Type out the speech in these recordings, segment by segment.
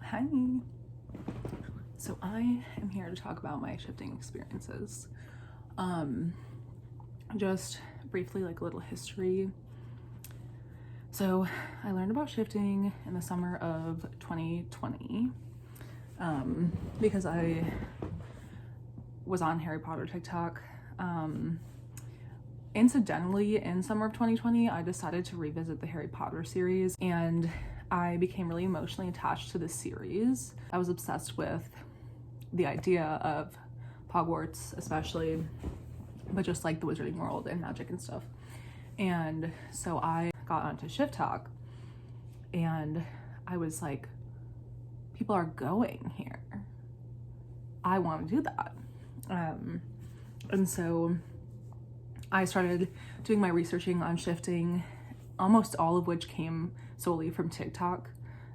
Hi. So I am here to talk about my shifting experiences. Just briefly, like a little history. So I learned about shifting in the summer of 2020 because I was on Harry Potter TikTok. Incidentally, in summer of 2020, I decided to revisit the Harry Potter series, and I became really emotionally attached to this series. I was obsessed with the idea of Hogwarts, especially, but just like the wizarding world and magic and stuff. And so I got onto Shift Talk, and I was like, people are going here. I want to do that. And so I started doing my researching on shifting, almost all of which came solely from TikTok.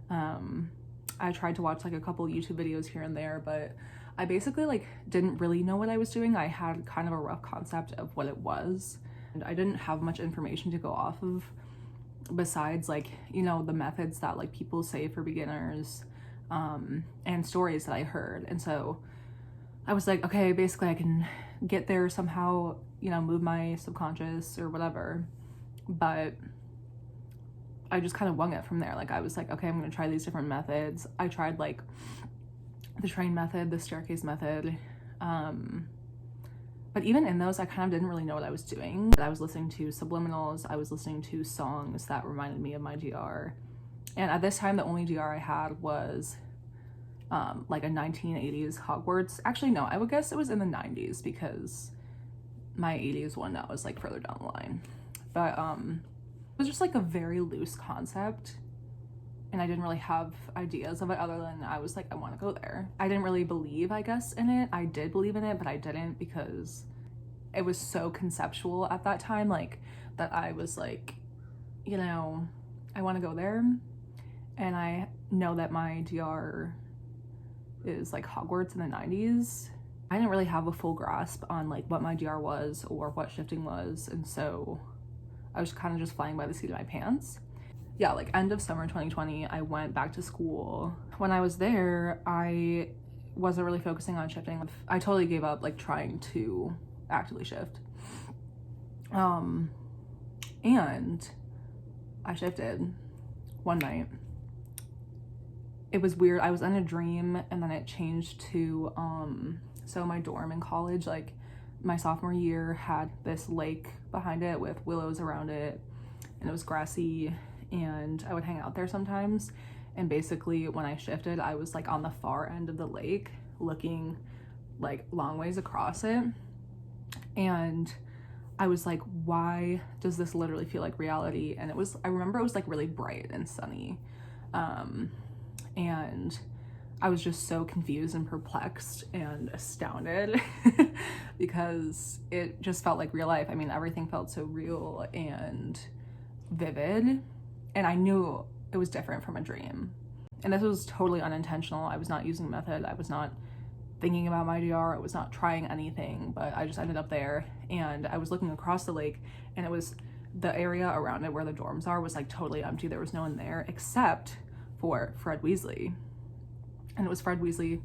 I tried to watch like a couple YouTube videos here and there, but I basically like didn't really know what I was doing. I had kind of a rough concept of what it was, and I didn't have much information to go off of besides like, you know, the methods that like people say for beginners, and stories that I heard. And so I was like, okay, basically I can get there somehow, you know, move my subconscious or whatever. But I just kind of wung it from there. Like I was like, okay, I'm gonna try these different methods. I tried like the train method, the staircase method. But even in those, I kind of didn't really know what I was doing. I was listening to subliminals. I was listening to songs that reminded me of my DR. And at this time, the only DR I had was like a 1980s Hogwarts. Actually, no, I would guess it was in the 90s because my 80s one that was like further down the line. But it was just like a very loose concept, and I didn't really have ideas of it other than I was like, I want to go there. I didn't really believe, I guess, in it. I did believe in it, but I didn't because it was so conceptual at that time, like that I was like, you know, I want to go there, and I know that my DR is like Hogwarts in the 90s. I didn't really have a full grasp on like what my DR was or what shifting was, and so I was kind of just flying by the seat of my pants. Yeah, like end of summer 2020, I went back to school. When I was there, I wasn't really focusing on shifting. I totally gave up like trying to actively shift. And I shifted one night. It was weird. I was in a dream, and then it changed to so my dorm in college, like my sophomore year, had this lake behind it with willows around it, and it was grassy, and I would hang out there sometimes. And basically when I shifted, I was like on the far end of the lake looking like long ways across it, and I was like, why does this literally feel like reality? And I remember it was like really bright and sunny, and I was just so confused and perplexed and astounded because it just felt like real life. I mean, everything felt so real and vivid, and I knew it was different from a dream. And this was totally unintentional. I was not using a method. I was not thinking about my DR. I was not trying anything, but I just ended up there, and I was looking across the lake, and it was the area around it where the dorms are was like totally empty. There was no one there except for Fred Weasley. And it was Fred Weasley,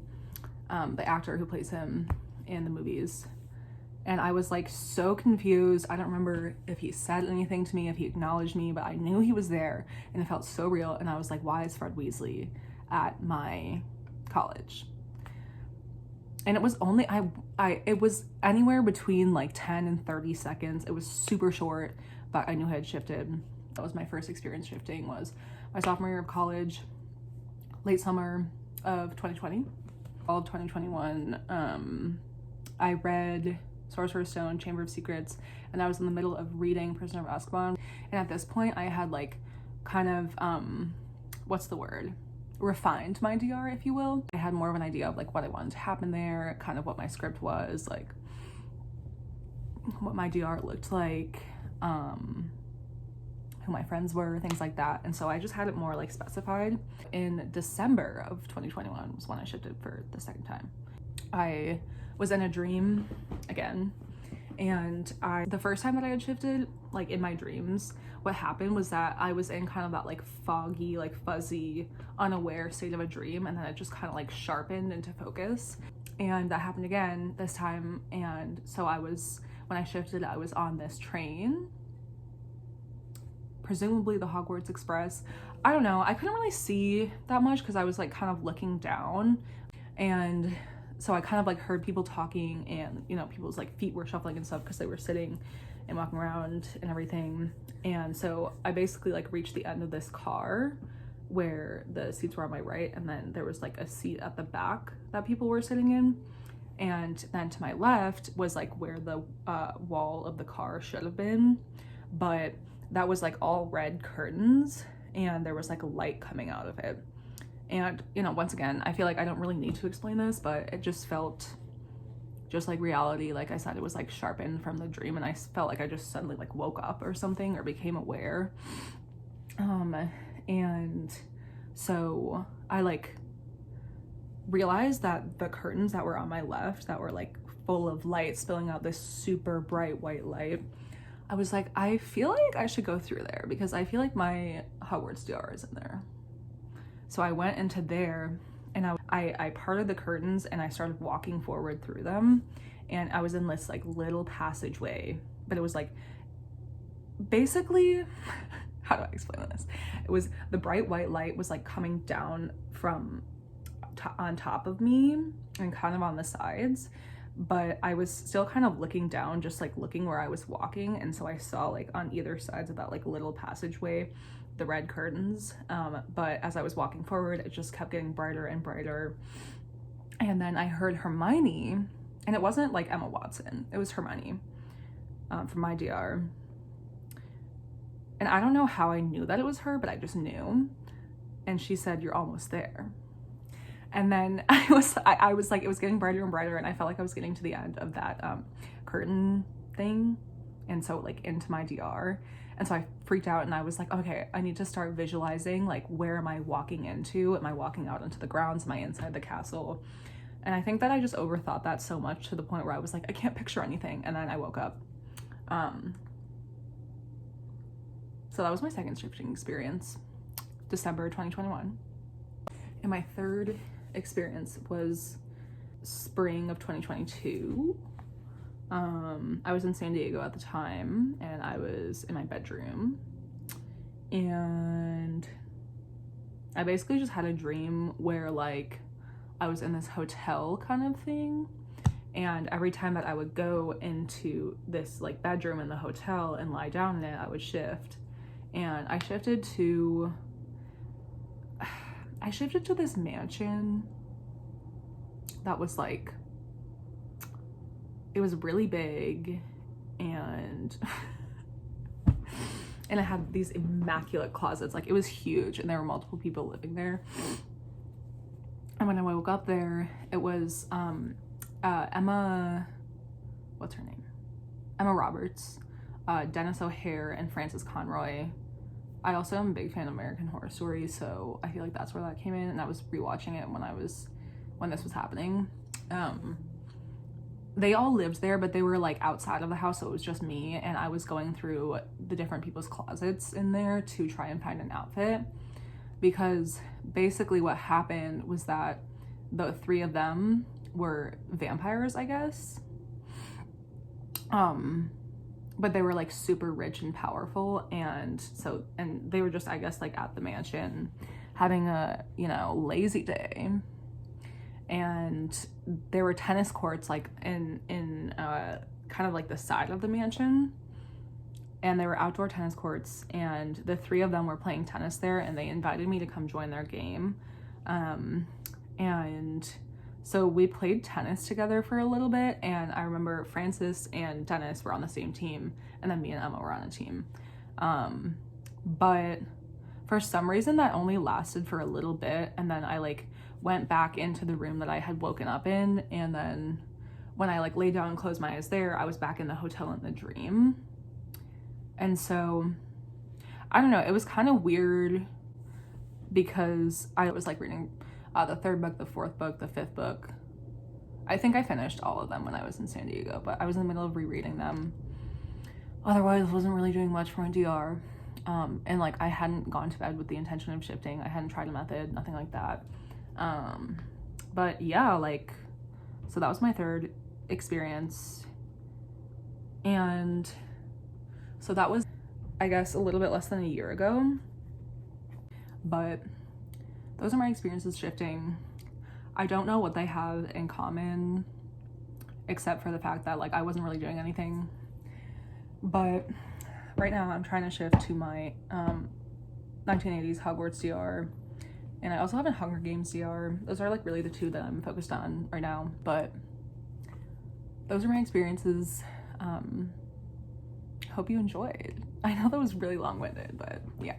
the actor who plays him in the movies. And I was like so confused. I don't remember if he said anything to me, if he acknowledged me, but I knew he was there, and it felt so real. And I was like, why is Fred Weasley at my college? And it was only, it was anywhere between like 10 and 30 seconds. It was super short, but I knew I had shifted. That was my first experience shifting, was my sophomore year of college, late summer of 2020. Fall of 2021, I read Sorcerer's Stone, Chamber of Secrets, and I was in the middle of reading Prisoner of Azkaban. And at this point, I had like kind of, what's the word? Refined my DR, if you will. I had more of an idea of like what I wanted to happen there, kind of what my script was, like what my DR looked like, who my friends were, things like that. And so I just had it more like specified. In December of 2021 was when I shifted for the second time. I was in a dream again, And the first time that I had shifted, like in my dreams, what happened was that I was in kind of that like foggy, like fuzzy, unaware state of a dream, and then it just kind of like sharpened into focus. And that happened again this time. And so when I shifted, I was on this train, presumably the Hogwarts Express. I don't know, I couldn't really see that much because I was like kind of looking down, and so I kind of like heard people talking, and you know, people's like feet were shuffling and stuff because they were sitting and walking around and everything. And so I basically like reached the end of this car where the seats were on my right, and then there was like a seat at the back that people were sitting in, and then to my left was like where the wall of the car should have been, but that was like all red curtains, and there was like a light coming out of it. And, you know, once again, I feel like I don't really need to explain this, but it just felt just like reality. Like I said, it was like sharpened from the dream, and I felt like I just suddenly like woke up or something, or became aware. And so I like realized that the curtains that were on my left, that were like full of light, spilling out this super bright white light, I was like, I feel like I should go through there because I feel like my Hogwarts DR is in there. So I went into there, and I parted the curtains, and I started walking forward through them, and I was in this like little passageway, but it was like basically how do I explain this? It was the bright white light was like coming down from on top of me and kind of on the sides, but I was still kind of looking down, just like looking where I was walking. And so I saw like on either sides of that like little passageway the red curtains, but as I was walking forward, it just kept getting brighter and brighter. And then I heard Hermione, and it wasn't like Emma Watson, it was Hermione from my DR. And I don't know how I knew that it was her, but I just knew. And she said, "You're almost there." And then I was like, it was getting brighter and brighter, and I felt like I was getting to the end of that curtain thing, and so like into my DR. And so I freaked out, and I was like, okay, I need to start visualizing, like, where am I walking into? Am I walking out into the grounds? Am I inside the castle? And I think that I just overthought that so much to the point where I was like, I can't picture anything. And then I woke up. So that was my second shifting experience, December 2021. And my third experience was spring of 2022. I was in San Diego at the time, and I was in my bedroom, and I basically just had a dream where like I was in this hotel kind of thing, and every time that I would go into this like bedroom in the hotel and lie down in it, I would shift. And I shifted to this mansion that was like, it was really big, and and it had these immaculate closets. Like, it was huge, and there were multiple people living there. And when I woke up there, it was Emma, what's her name? Emma Roberts, Dennis O'Hare, and Frances Conroy. I also am a big fan of American Horror Story, so I feel like that's where that came in, and I was rewatching it when this was happening. They all lived there, but they were like outside of the house, so it was just me, and I was going through the different people's closets in there to try and find an outfit, because basically what happened was that the three of them were vampires, I guess. But they were like super rich and powerful, and they were just, I guess, like at the mansion having a, you know, lazy day. And there were tennis courts like in kind of like the side of the mansion, and there were outdoor tennis courts, and the three of them were playing tennis there, and they invited me to come join their game. And so we played tennis together for a little bit, and I remember Frances and Dennis were on the same team, and then me and Emma were on a team. But for some reason that only lasted for a little bit, and then I like went back into the room that I had woken up in, and then when I like laid down and closed my eyes there, I was back in the hotel in the dream. And so I don't know, it was kind of weird because I was like reading the third book, the fourth book, the fifth book. I think I finished all of them when I was in San Diego, but I was in the middle of rereading them. Otherwise, wasn't really doing much for my DR. And like I hadn't gone to bed with the intention of shifting. I hadn't tried a method, nothing like that. But yeah, like, so that was my third experience. And so that was, I guess, a little bit less than a year ago. But those are my experiences shifting. I don't know what they have in common, except for the fact that like I wasn't really doing anything. But right now I'm trying to shift to my 1980s Hogwarts DR, and I also have a Hunger Games DR. Those are like really the two that I'm focused on right now, but those are my experiences. Hope you enjoyed. I know that was really long-winded, but yeah.